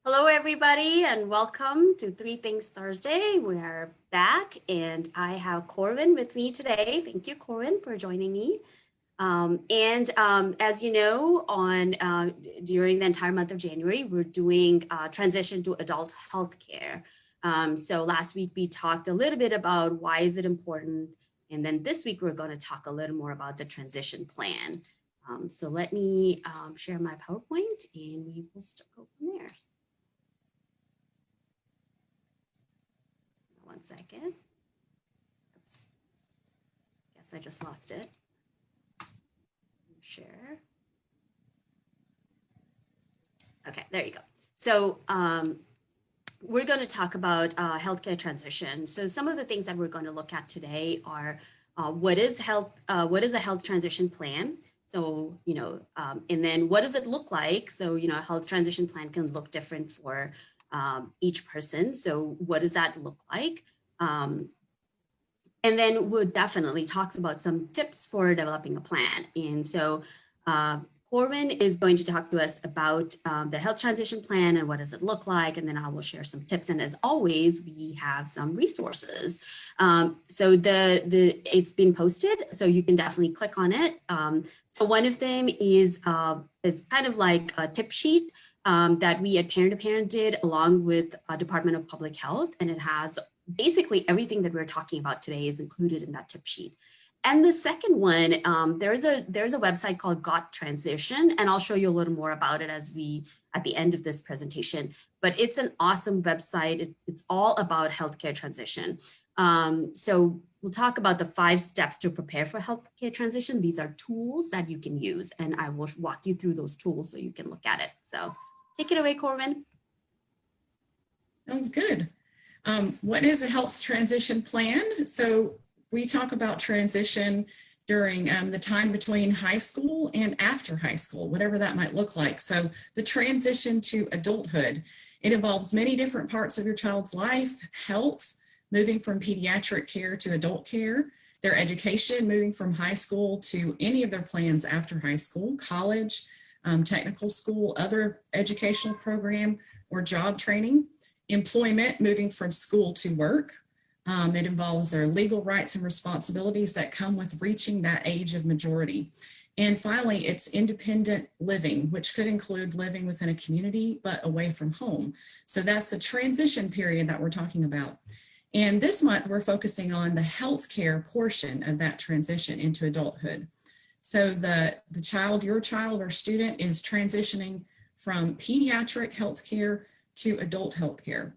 Hello, everybody, and welcome to Three Things Thursday. We are back, and I have Corwin with me today. Thank you, Corwin, for joining me. As you know, during the entire month of January, we're doing transition to adult healthcare. So last week we talked a little bit about why is it important, and then this week we're going to talk a little more about the transition plan. So let me share my PowerPoint, and we will go from there. 1 second. Oops. Guess I just lost it. Share. Okay, there you go. So we're going to talk about healthcare transition. So some of the things that we're going to look at today are what is a health transition plan? So, and then what does it look like? So, a health transition plan can look different for each person. So what does that look like? And then Wood definitely talks about some tips for developing a plan. And so Corwin is going to talk to us about the health transition plan and what does it look like, and then I will share some tips. And as always, we have some resources. So it's been posted, so you can definitely click on it. So one of them is kind of like a tip sheet that we at Parent to Parent did along with Department of Public Health, and it has basically everything that we're talking about today is included in that tip sheet. And the second one, there's a website called Got Transition, and I'll show you a little more about it at the end of this presentation. But it's an awesome website. It's all about healthcare transition. So we'll talk about the 5 steps to prepare for healthcare transition. These are tools that you can use, and I will walk you through those tools so you can look at it. So take it away, Corwin. Sounds good. What is a health transition plan? So we talk about transition during the time between high school and after high school, whatever that might look like. So the transition to adulthood, it involves many different parts of your child's life: health, moving from pediatric care to adult care, their education, moving from high school to any of their plans after high school, college, technical school, other educational program, or job training, employment, moving from school to work. It involves their legal rights and responsibilities that come with reaching that age of majority. And finally, it's independent living, which could include living within a community, but away from home. So that's the transition period that we're talking about. And this month, we're focusing on the healthcare portion of that transition into adulthood. So your child or student is transitioning from pediatric healthcare to adult healthcare.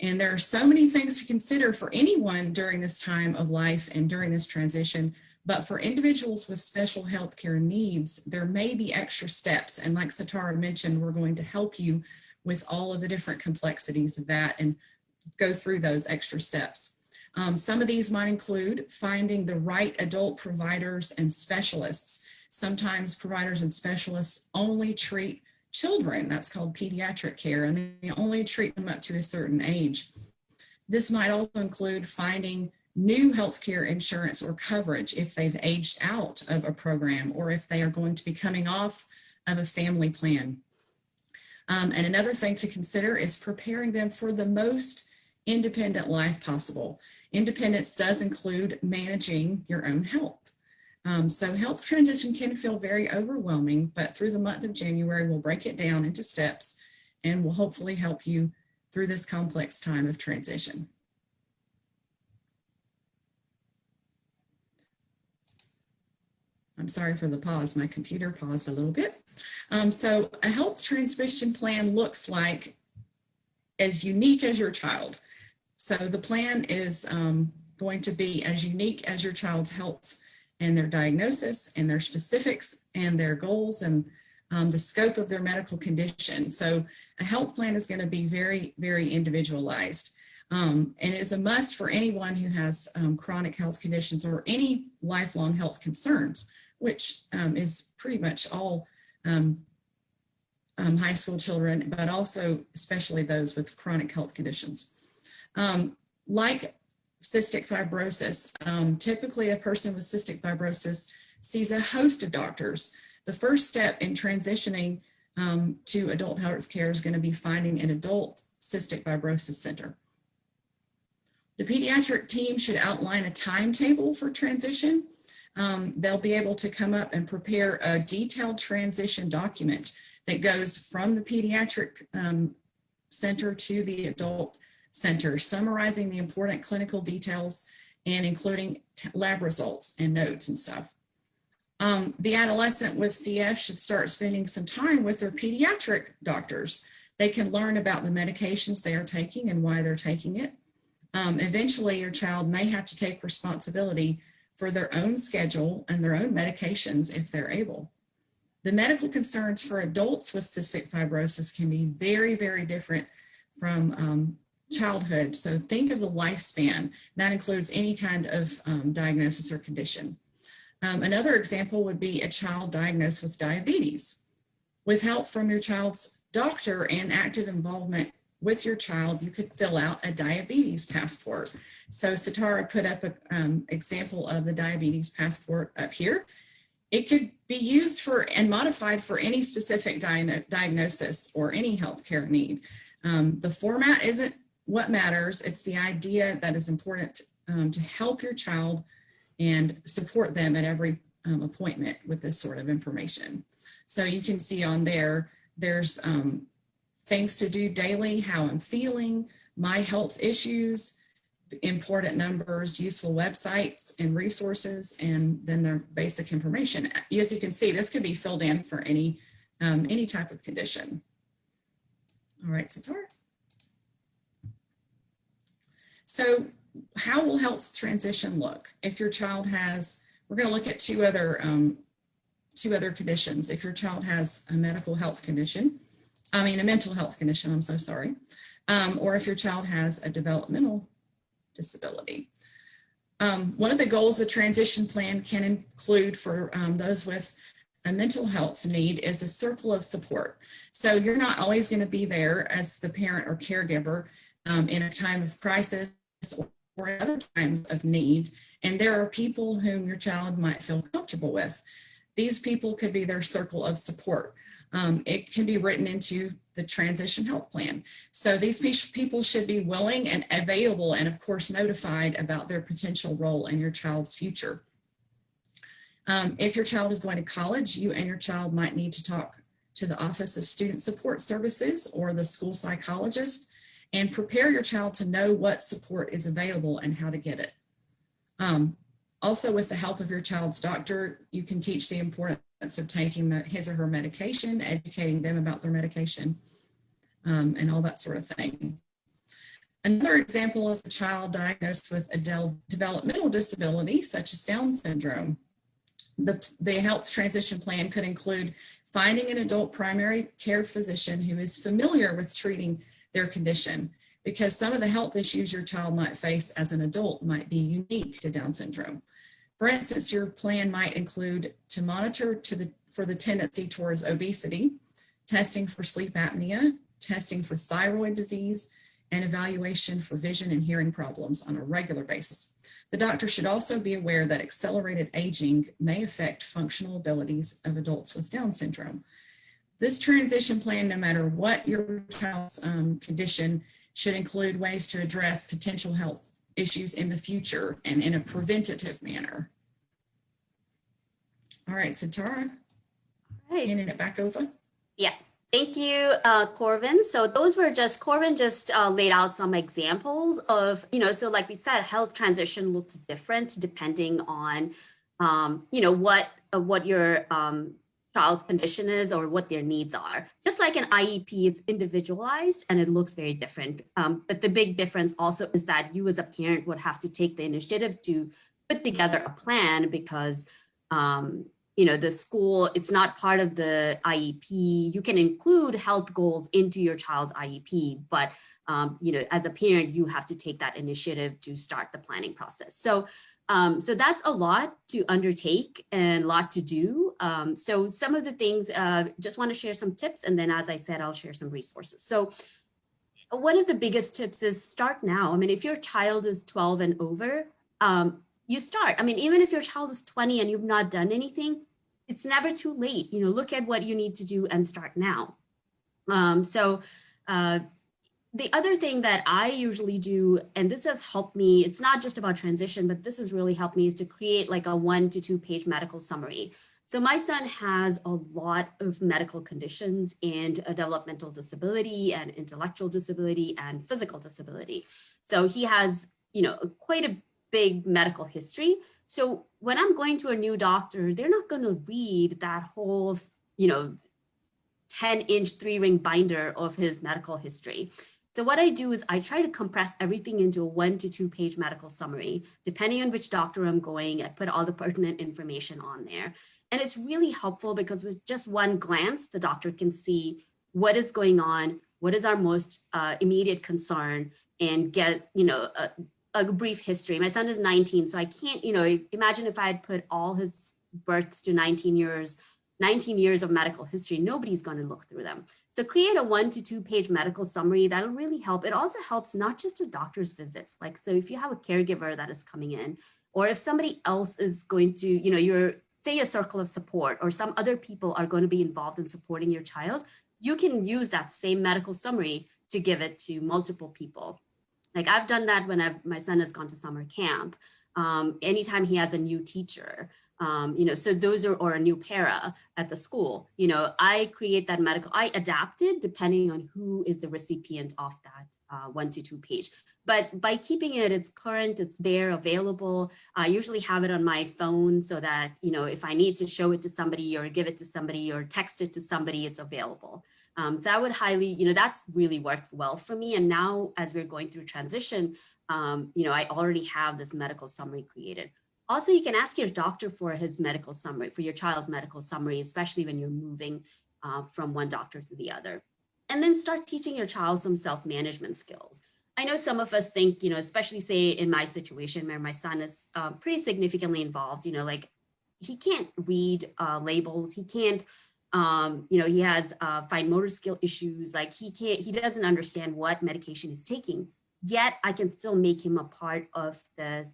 And there are so many things to consider for anyone during this time of life and during this transition, but for individuals with special healthcare needs, there may be extra steps. And like Satara mentioned, we're going to help you with all of the different complexities of that and go through those extra steps. Some of these might include finding the right adult providers and specialists. Sometimes providers and specialists only treat children. That's called pediatric care, and they only treat them up to a certain age. This might also include finding new healthcare insurance or coverage if they've aged out of a program or if they are going to be coming off of a family plan. And another thing to consider is preparing them for the most independent life possible. Independence does include managing your own health. So health transition can feel very overwhelming, but through the month of January, we'll break it down into steps and will hopefully help you through this complex time of transition. I'm sorry for the pause. My computer paused a little bit. So a health transition plan looks like as unique as your child. So the plan is going to be as unique as your child's health and their diagnosis and their specifics and their goals and the scope of their medical condition. So a health plan is going to be very, very individualized. And it is a must for anyone who has chronic health conditions or any lifelong health concerns, which is pretty much all high school children, but also especially those with chronic health conditions. Like cystic fibrosis. Typically, a person with cystic fibrosis sees a host of doctors. The first step in transitioning to adult health care is going to be finding an adult cystic fibrosis center. The pediatric team should outline a timetable for transition. They'll be able to come up and prepare a detailed transition document that goes from the pediatric center to the adult center, summarizing the important clinical details and including lab results and notes and stuff. The adolescent with CF should start spending some time with their pediatric doctors. They can learn about the medications they are taking and why they're taking it. Eventually, your child may have to take responsibility for their own schedule and their own medications if they're able. The medical concerns for adults with cystic fibrosis can be very, very different from childhood. So think of the lifespan. That includes any kind of diagnosis or condition. Another example would be a child diagnosed with diabetes. With help from your child's doctor and active involvement with your child, you could fill out a diabetes passport. So Sitara put up an example of the diabetes passport up here. It could be used for and modified for any specific diagnosis or any healthcare need. The format isn't what matters. It's the idea that is important to help your child and support them at every appointment with this sort of information. So you can see on there, there's things to do daily, how I'm feeling, my health issues, important numbers, useful websites and resources, and then their basic information. As you can see, this could be filled in for any type of condition. All right, Sitar. So how will health transition look? If your child has, we're going to look at two other conditions. If your child has a mental health condition, I'm so sorry. Or if your child has a developmental disability. One of the goals the transition plan can include for those with a mental health need is a circle of support. So you're not always going to be there as the parent or caregiver in a time of crisis or in other times of need. And there are people whom your child might feel comfortable with. These people could be their circle of support. It can be written into the transition health plan. So these people should be willing and available and of course notified about their potential role in your child's future. If your child is going to college, you and your child might need to talk to the Office of Student Support Services or the school psychologist and prepare your child to know what support is available and how to get it. Also, with the help of your child's doctor, you can teach the importance of taking his or her medication, educating them about their medication, and all that sort of thing. Another example is a child diagnosed with a developmental disability, such as Down syndrome. The health transition plan could include finding an adult primary care physician who is familiar with treating their condition, because some of the health issues your child might face as an adult might be unique to Down syndrome. For instance, your plan might include to monitor for the tendency towards obesity, testing for sleep apnea, testing for thyroid disease, and evaluation for vision and hearing problems on a regular basis. The doctor should also be aware that accelerated aging may affect functional abilities of adults with Down syndrome. This transition plan, no matter what your child's condition, should include ways to address potential health issues in the future and in a preventative manner. All right, Sitara, handing it back over. Yeah, thank you, Corvin. So those were Corvin just laid out some examples of, so like we said, health transition looks different depending on, what your child's condition is or what their needs are. Just like an IEP, it's individualized and it looks very different. But the big difference also is that you as a parent would have to take the initiative to put together a plan because, the school, it's not part of the IEP. You can include health goals into your child's IEP, but, as a parent, you have to take that initiative to start the planning process. So that's a lot to undertake and a lot to do. So some of the things, just want to share some tips. And then, as I said, I'll share some resources. So one of the biggest tips is start now. I mean, if your child is 12 and over, you start. I mean, even if your child is 20 and you've not done anything, it's never too late. Look at what you need to do and start now. So the other thing that I usually do, and this has helped me, it's not just about transition, but this has really helped me, is to create like a 1 to 2 page medical summary. So my son has a lot of medical conditions and a developmental disability and intellectual disability and physical disability. So he has, quite a big medical history. So when I'm going to a new doctor, they're not going to read that whole, 10-inch 3-ring binder of his medical history. So what I do is I try to compress everything into a 1 to 2 page medical summary. Depending on which doctor I'm going, I put all the pertinent information on there. And it's really helpful because with just one glance, the doctor can see what is going on, what is our most immediate concern, and get, a brief history. My son is 19, so I can't, imagine if I had put all his births to 19 years of medical history, nobody's going to look through them. So create a 1 to 2 page medical summary. That'll really help. It also helps not just to doctor's visits. Like, so if you have a caregiver that is coming in, or if somebody else is going to, say a circle of support, or some other people are going to be involved in supporting your child, you can use that same medical summary to give it to multiple people. Like I've done that when my son has gone to summer camp. Anytime he has a new teacher, so those are, or a new para at the school, I create that I adapt it depending on who is the recipient of that 1 to 2 page. But by keeping it's current, it's there, available. I usually have it on my phone so that, if I need to show it to somebody or give it to somebody or text it to somebody, it's available. So I would highly, that's really worked well for me. And now as we're going through transition, I already have this medical summary created. Also, you can ask your doctor for his medical summary, for your child's medical summary, especially when you're moving from one doctor to the other. And then start teaching your child some self-management skills. I know some of us think, especially say in my situation where my son is pretty significantly involved, like he can't read labels, he can't, he has fine motor skill issues, like he doesn't understand what medication he's taking, yet I can still make him a part of the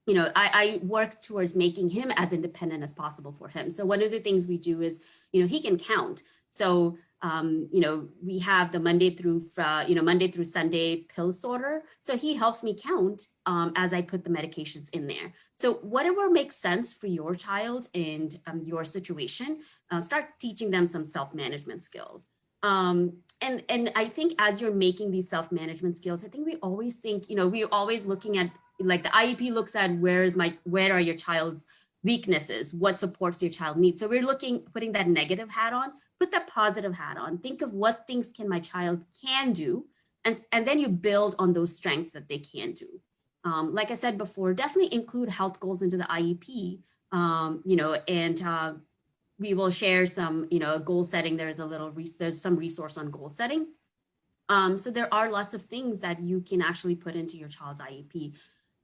I work towards making him as independent as possible for him. So one of the things we do is, he can count. So, we have the Monday through Sunday pill sorter. So he helps me count as I put the medications in there. So whatever makes sense for your child and your situation, start teaching them some self-management skills. And I think as you're making these self-management skills, I think we always think, we're always looking at, like the IEP looks at where are your child's weaknesses, what supports your child needs. So we're putting that negative hat on, put that positive hat on, think of what things my child can do. And then you build on those strengths that they can do. Like I said before, definitely include health goals into the IEP, and we will share some, goal setting. There's some resource on goal setting. So there are lots of things that you can actually put into your child's IEP.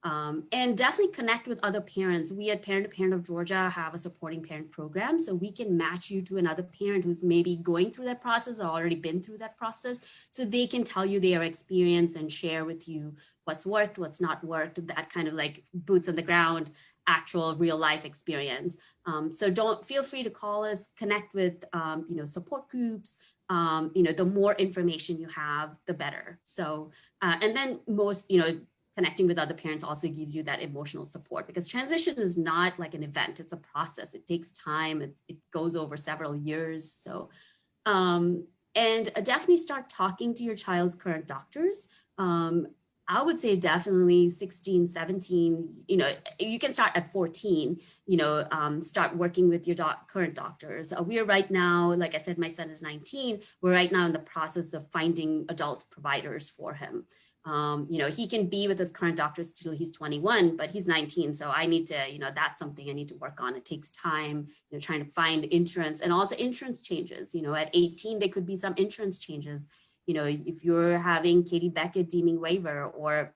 And definitely connect with other parents. We at Parent to Parent of Georgia have a supporting parent program, so we can match you to another parent who's maybe going through that process or already been through that process, so they can tell you their experience and share with you what's worked, what's not worked, that kind of like boots on the ground, actual real life experience. So feel free to call us, connect with, support groups. The more information you have, the better. So, and then connecting with other parents also gives you that emotional support, because transition is not like an event, it's a process. It takes time, it goes over several years. So, and definitely start talking to your child's current doctors. I would say definitely 16, 17, you can start at 14, start working with your current doctors. We are right now, like I said, my son is 19. We're right now in the process of finding adult providers for him. He can be with his current doctors till he's 21, but he's 19. So I need to, that's something I need to work on. It takes time, trying to find insurance, and also insurance changes. At 18, there could be some insurance changes. If you're having Katie Beckett deeming waiver, or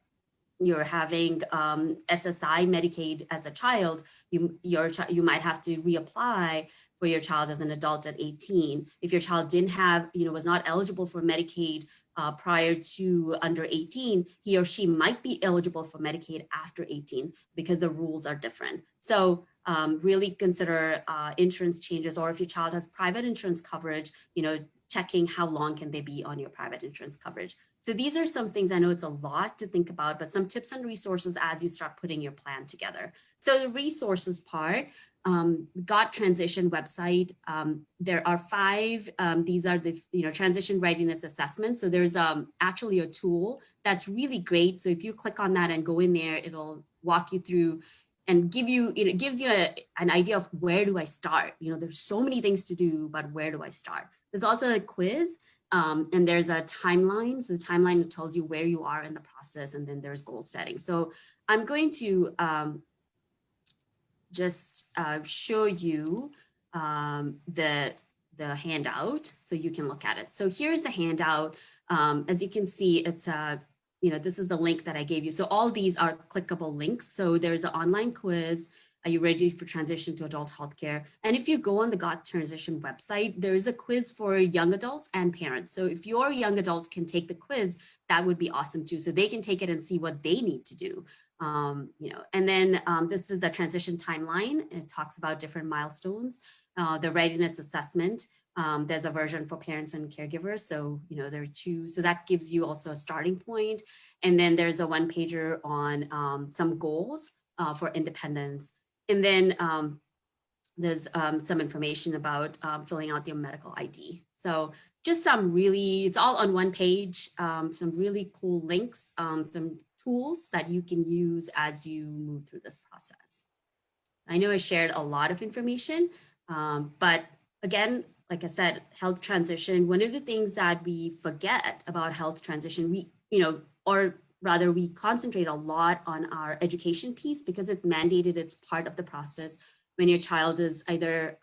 you're having SSI Medicaid as a child, you might have to reapply for your child as an adult at 18. If your child didn't have, was not eligible for Medicaid prior to under 18, he or she might be eligible for Medicaid after 18 because the rules are different. So really consider insurance changes, or if your child has private insurance coverage, checking how long can they be on your private insurance coverage. So these are some things, I know it's a lot to think about, but some tips and resources as you start putting your plan together. So the resources part, GOT transition website, there are 5, these are the transition readiness assessments. So there's actually a tool that's really great. So if you click on that and go in there, it'll walk you through and give you, it gives you an idea of where do I start? There's so many things to do, but where do I start? There's also a quiz, and there's a timeline. So the timeline tells you where you are in the process, and then there's goal setting. So I'm going to just show you the handout so you can look at it. So here's the handout. As you can see, it's this is the link that I gave you. So all these are clickable links. So there's an online quiz. Are you ready for transition to adult healthcare? And if you go on the GOT Transition website, there's a quiz for young adults and parents. So if your young adults can take the quiz, that would be awesome too. So they can take it and see what they need to do. And then this is the transition timeline. It talks about different milestones, the readiness assessment. There's a version for parents and caregivers. So, there are 2. So that gives you also a starting point. And then there's a 1-pager on some goals for independence. And then there's some information about filling out your medical ID. So just it's all on one page, some really cool links, some tools that you can use as you move through this process. I know I shared a lot of information, but again, like I said, health transition, one of the things that we forget about health transition, we concentrate a lot on our education piece because it's mandated, it's part of the process. When your child is either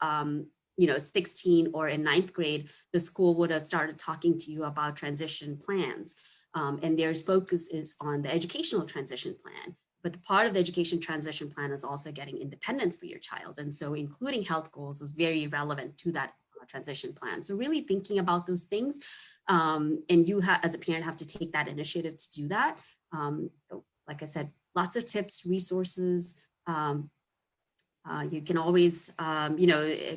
16 or in 9th grade, the school would have started talking to you about transition plans. And their focus is on the educational transition plan. But the part of the education transition plan is also getting independence for your child. And so including health goals is very relevant to that transition plan. So really thinking about those things, and you as a parent have to take that initiative to do that. Like I said, lots of tips, resources. You can always,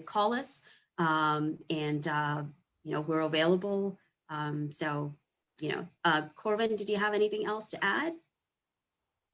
call us, and we're available. Corvin, did you have anything else to add?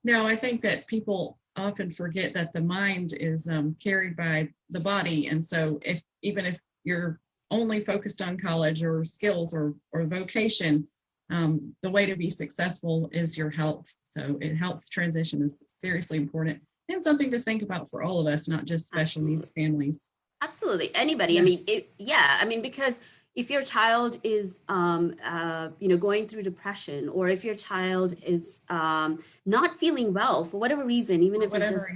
No, I think that people often forget that the mind is carried by the body. And so even if you're only focused on college or skills or vocation, the way to be successful is your health. So health transition is seriously important and something to think about for all of us, not just special needs families. Absolutely. Anybody. Yeah. Because if your child is, going through depression, or if your child is not feeling well for whatever reason, even if it's just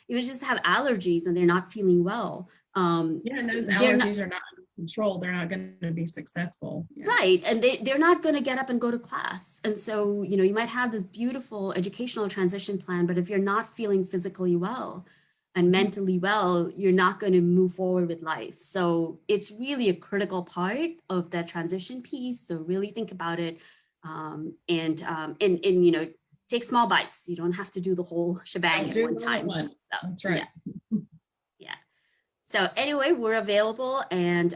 even just have allergies and they're not feeling well. And those allergies are not under control. They're not going to be successful. Yeah. Right. And they're not going to get up and go to class. And so, you might have this beautiful educational transition plan, but if you're not feeling physically well and mentally well, you're not going to move forward with life. So it's really a critical part of that transition piece. So really think about it, and take small bites. You don't have to do the whole shebang at one time. So, that's right. Yeah. So anyway, we're available, and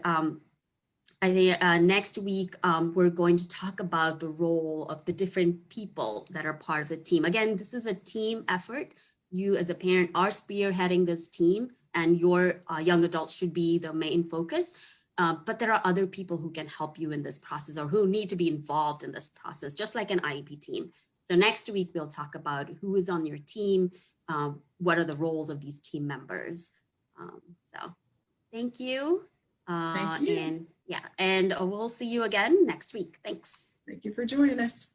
I think next week we're going to talk about the role of the different people that are part of the team. Again, this is a team effort. You as a parent are spearheading this team, and your young adults should be the main focus. But there are other people who can help you in this process, or who need to be involved in this process, just like an IEP team. So next week, we'll talk about who is on your team, what are the roles of these team members. So thank you. Thank you. And we'll see you again next week. Thanks. Thank you for joining us.